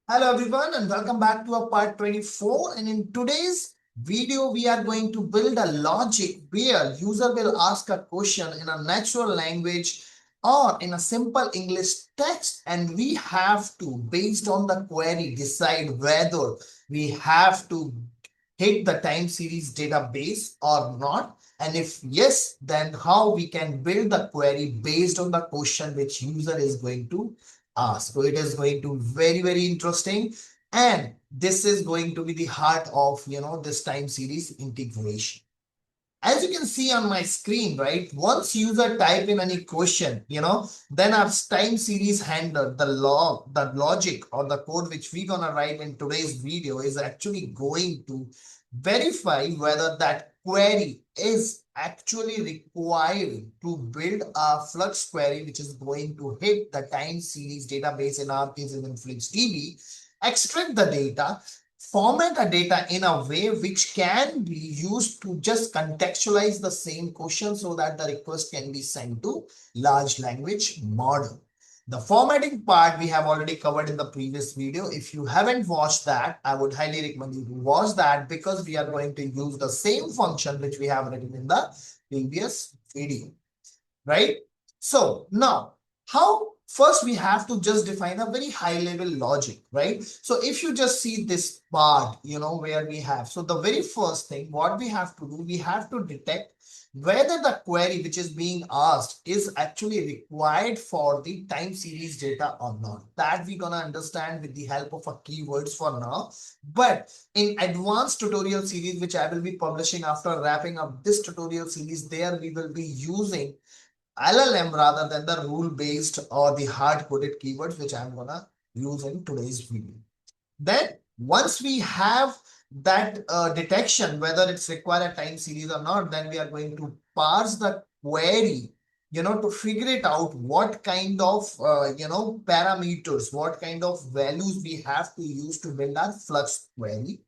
Hello everyone and welcome back to our part 24, and in today's video we are going to build a logic where user will ask a question in a natural language or in a simple English text, and we have to, based on the query, decide whether we have to hit the time series database or not, and if yes, then how we can build the query based on the question which user is going to ask. So it is going to be very interesting, and this is going to be the heart of this time series integration. As you can see on my screen, right, once user type in any question, then our time series handler, the logic or the code which we're gonna write in today's video is actually going to verify whether that query is actually required to build a Flux query which is going to hit the time series database, in our case in InfluxDB, extract the data, format the data in a way which can be used to just contextualize the same question so that the request can be sent to large language model. The formatting part we have already covered in the previous video. If you haven't watched that, I would highly recommend you to watch that, because we are going to use the same function which we have written in the previous video, right? So now, how first we have to just define a very high level logic, right? So if you just see this part, where we have, so the very first thing what we have to do, we have to detect whether the query which is being asked is actually required for the time series data or not. That we're gonna understand with the help of a keywords for now. But in advanced tutorial series which I will be publishing after wrapping up this tutorial series, there we will be using LLM rather than the rule-based or the hard-coded keywords which I'm gonna use in today's video. Then once we have that detection whether it's required a time series or not, then we are going to parse the query, to figure it out what kind of parameters, what kind of values we have to use to build our Flux query,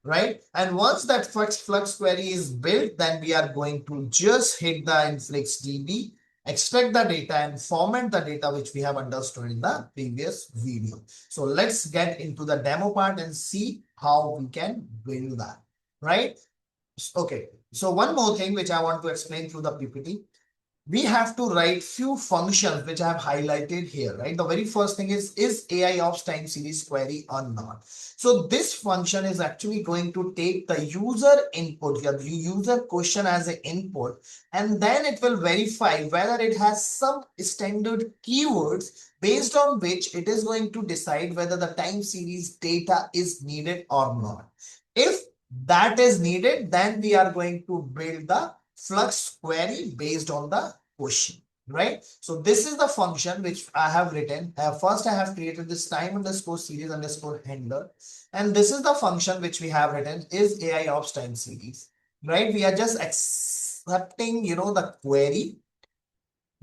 right? And once that Flux query is built, then we are going to just hit the InfluxDB, extract the data and format the data which we have understood in the previous video. So let's get into the demo part and see how we can build that, right? Okay, so one more thing which I want to explain through the PPT. We have to write few functions which I have highlighted here, right? The very first thing is AIOps time series query or not? So this function is actually going to take the user input, the user question as an input, and then it will verify whether it has some standard keywords based on which it is going to decide whether the time series data is needed or not. If that is needed, then we are going to build the Flux query based on the question, right? So this is the function which I have written. First, I have created this time underscore series underscore handler, and this is the function which we have written is AIOps time series, right? We are just accepting, the query,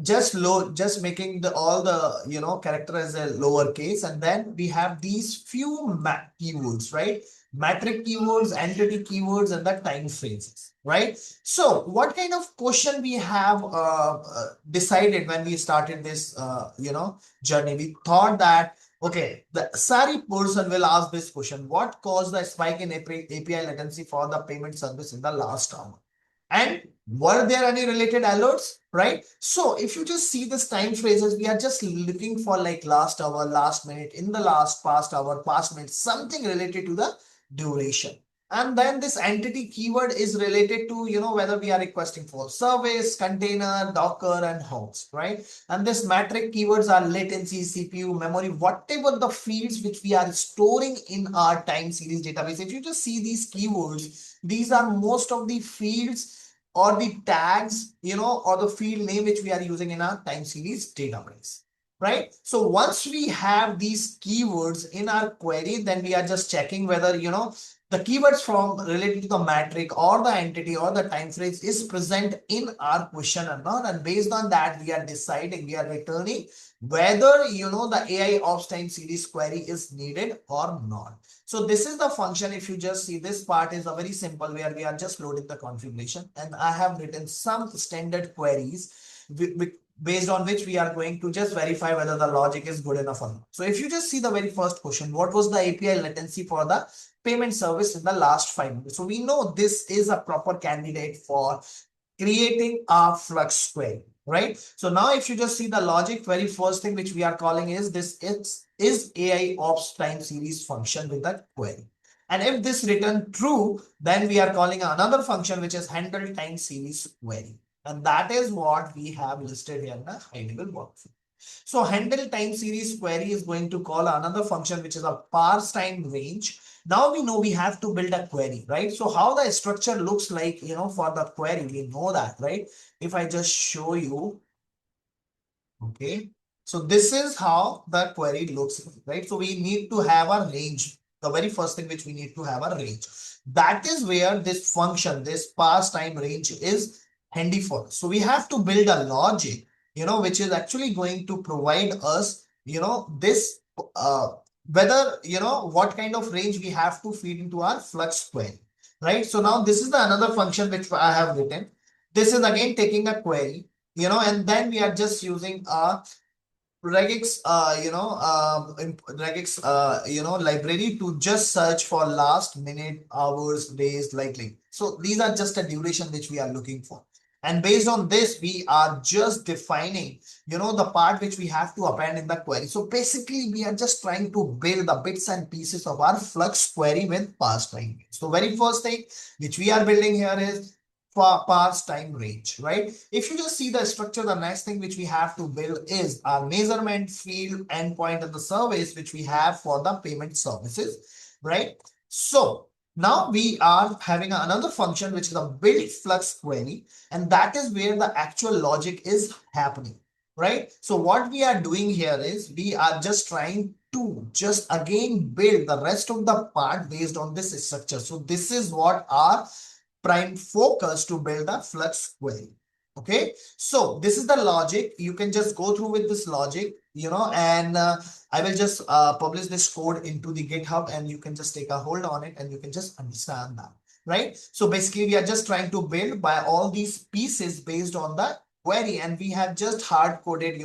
just making the all the character as a lowercase, and then we have these few keywords, right? Metric keywords, entity keywords, and the time phrases, right? So what kind of question we have decided when we started this journey? We thought that, okay, the SARI person will ask this question: what caused the spike in API latency for the payment service in the last hour? And were there any related alerts, right? So if you just see this time phrases, we are just looking for like last hour, last minute, in the last, past hour, past minute, something related to the duration. And then this entity keyword is related to, whether we are requesting for service, container, Docker, and host, right? And this metric keywords are latency, CPU, memory, whatever the fields which we are storing in our time series database. If you just see these keywords, these are most of the fields or the tags, or the field name which we are using in our time series database, right? So once we have these keywords in our query, then we are just checking whether, the keywords from related to the metric or the entity or the time phrase is present in our question or not. And based on that, we are deciding, we are returning whether, the AIOps time series query is needed or not. So this is the function. If you just see, this part is a very simple where we are just loading the configuration, and I have written some standard queries based on which we are going to just verify whether the logic is good enough or not. So if you just see the very first question, what was the API latency for the payment service in the last 5 minutes? So we know this is a proper candidate for creating a Flux query, right? So now if you just see the logic, very first thing which we are calling is this is AIOps time series function with the query. And if this return true, then we are calling another function which is handle time series query. And that is what we have listed here in the high level workflow. So handle time series query is going to call another function which is a parse time range. Now we know we have to build a query, right? So how the structure looks like, for the query, we know that, right? If I just show you, okay. So this is how the query looks like, right? So we need to have a range. The very first thing which we need to have a range. That is where this function, this parse time range is handy for. So we have to build a logic, which is actually going to provide us, this, whether, what kind of range we have to feed into our Flux query, right? So now this is the another function which I have written. This is again taking a query, and then we are just using a regex regex library to just search for last minute, hours, days, likely. So these are just a duration which we are looking for, and based on this we are just defining the part which we have to append in the query. So basically we are just trying to build the bits and pieces of our Flux query with parse time. So very first thing which we are building here is for parse time range, right? If you just see the structure, the next thing which we have to build is our measurement field endpoint and the service which we have for the payment services, right? So now we are having another function which is a build Flux query, and that is where the actual logic is happening, right? So what we are doing here is we are just trying to just again build the rest of the part based on this structure. So this is what our prime focus to build a Flux query. Okay, so this is the logic. You can just go through with this logic, and I will just publish this code into the GitHub, and you can just take a hold on it and you can just understand that, right? So basically we are just trying to build by all these pieces based on the query, and we have just hard coded,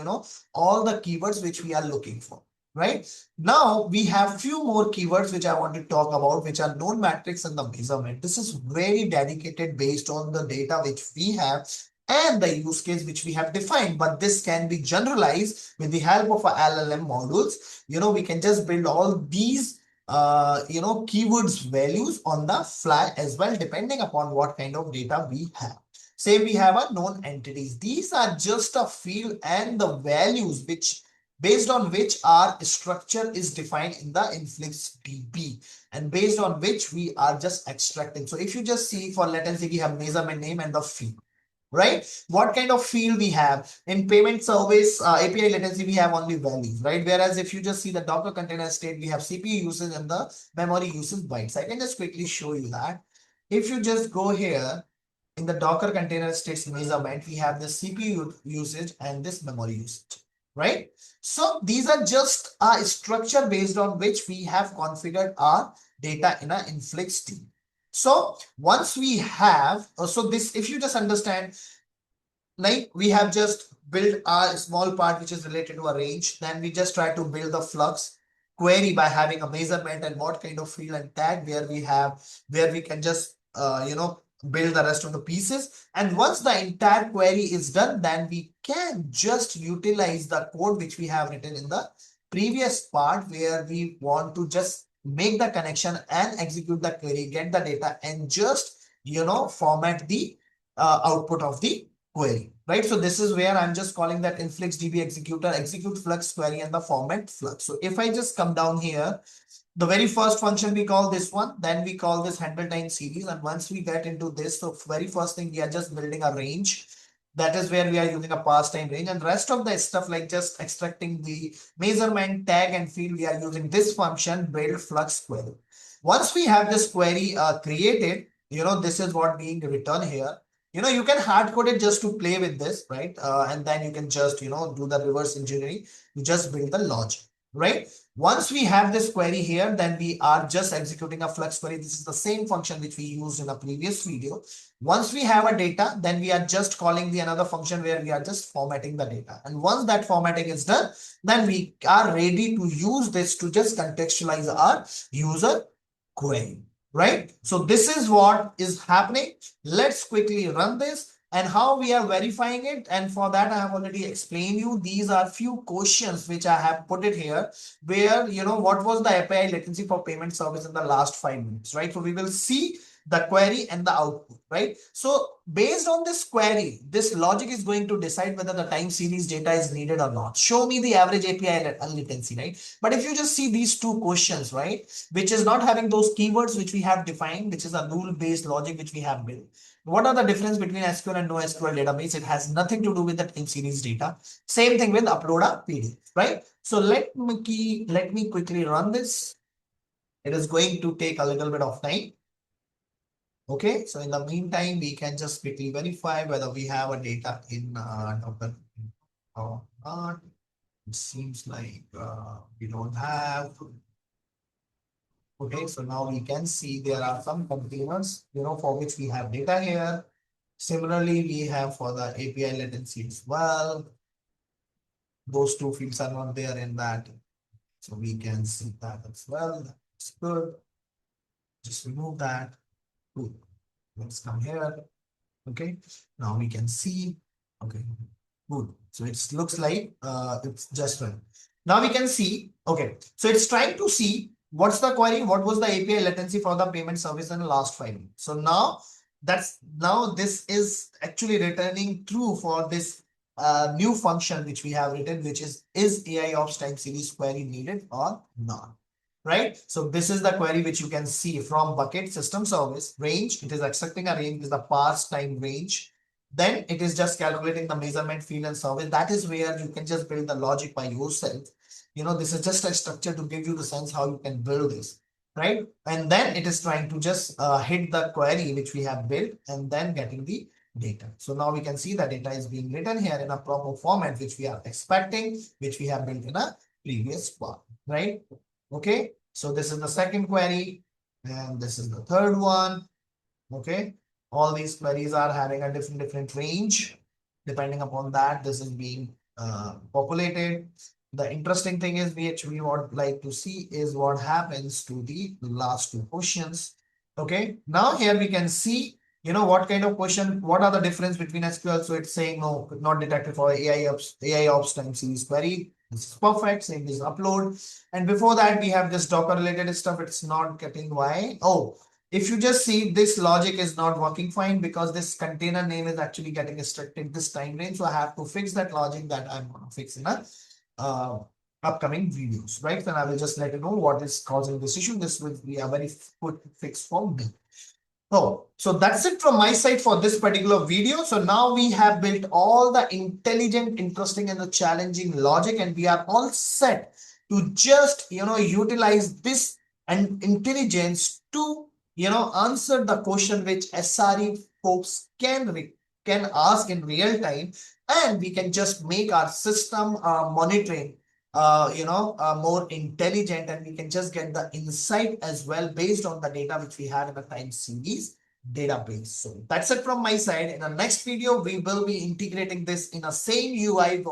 all the keywords which we are looking for, right? Now we have few more keywords which I want to talk about, which are known metrics and the measurement. This is very dedicated based on the data which we have and the use case which we have defined, but this can be generalized with the help of our LLM models. We can just build all these keywords values on the fly as well, depending upon what kind of data we have. Say we have a known entities. These are just a field and the values which based on which our structure is defined in the InfluxDB, and based on which we are just extracting. So if you just see for latency, we have measurement name and the field, right? What kind of field we have in payment service API latency, we have only values, right? Whereas if you just see the Docker container state, we have CPU usage and the memory usage bytes. I can just quickly show you that. If you just go here in the Docker container states measurement, we have the CPU usage and this memory usage, right? So these are just a structure based on which we have configured our data in a InfluxDB. So once we have, so this, if you just understand, like we have just built a small part which is related to a range, then we just try to build the Flux query by having a measurement and what kind of field and tag where we can just build the rest of the pieces. And once the entire query is done, then we can just utilize the code which we have written in the previous part, where we want to just make the connection and execute the query, get the data, and just format the output of the query, right? So this is where I'm just calling that InfluxDB Executor, execute Flux query and the format Flux. So if I just come down here, the very first function we call this one, then we call this handle time series. And once we get into this, so very first thing, we are just building a range. That is where we are using a parse time range, and rest of the stuff like just extracting the measurement, tag, and field, we are using this function build Flux query. Once we have this query created, this is what being written here. You can hard code it just to play with this, right? And then you can just do the reverse engineering to just build the logic, right? Once we have this query here, then we are just executing a Flux query. This is the same function which we used in a previous video. Once we have a data, then we are just calling the another function where we are just formatting the data. And once that formatting is done, then we are ready to use this to just contextualize our user query, right? So this is what is happening. Let's quickly run this and how we are verifying it. And for that, I have already explained you. These are few questions which I have put it here where, what was the API latency for payment service in the last 5 minutes, right? So we will see the query and the output, right? So based on this query, this logic is going to decide whether the time series data is needed or not. Show me the average API latency, right? But if you just see these two questions, right, which is not having those keywords which we have defined, which is a rule-based logic which we have built. What are the difference between SQL and NoSQL database? It has nothing to do with the time series data. Same thing with upload a PDF, right? So let me quickly run this. It is going to take a little bit of time. Okay, so in the meantime, we can just quickly verify whether we have a data in Docker or not. It seems like we don't have. Okay, so now we can see there are some containers, for which we have data here. Similarly, we have for the API latency as well. Those two fields are not there in that. So we can see that as well. That's good. Just remove that. Good. Let's come here. Okay. Now we can see. Okay. Good. So it looks like it's just right. Now we can see. Okay. So it's trying to see what's the query, what was the API latency for the payment service in the last 5 minutes. So now this is actually returning true for this new function which we have written, which is AIOps time series query needed or not? Right? So this is the query which you can see from bucket system service range. It is accepting a range is the parse time range. Then it is just calculating the measurement field and service. That is where you can just build the logic by yourself. This is just a structure to give you the sense how you can build this, right? And then it is trying to just hit the query which we have built and then getting the data. So now we can see the data is being written here in a proper format which we are expecting, which we have built in a previous part, right? Okay, so this is the second query and this is the third one. Okay, all these queries are having a different range. Depending upon that, this is being populated. The interesting thing is which we would like to see is what happens to the last two questions. Okay, now here we can see, what kind of question, what are the difference between SQL. So it's saying no, not detected for AIOps time series query. This is perfect. Same is upload. And before that, we have this Docker related stuff. It's not getting why. Oh, if you just see this logic is not working fine because this container name is actually getting restricted this time range. So I have to fix that logic that I'm going to fix in a upcoming videos, right? Then I will just let you know what is causing this issue. This will be a very good fix for me. Oh, so that's it from my side for this particular video. So now we have built all the intelligent, interesting, and the challenging logic, and we are all set to just, utilize this and intelligence to, answer the question which SRE folks can ask in real time, and we can just make our system monitoring more intelligent, and we can just get the insight as well based on the data which we have in the time series database. So that's it from my side. In the next video, we will be integrating this in a same UI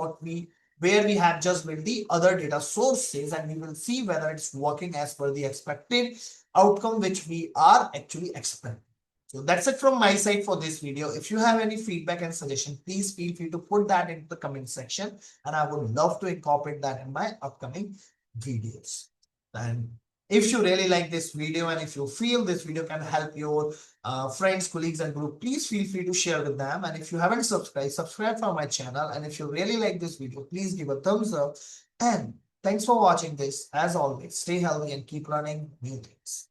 where we have just built the other data sources, and we will see whether it's working as per the expected outcome which we are actually expecting. So that's it from my side for this video. If you have any feedback and suggestion, please feel free to put that into the comment section, and I would love to incorporate that in my upcoming videos. And if you really like this video and if you feel this video can help your friends, colleagues, and group, please feel free to share with them. And if you haven't subscribed, subscribe for my channel. And if you really like this video, please give a thumbs up. And thanks for watching this. As always, stay healthy and keep learning new things.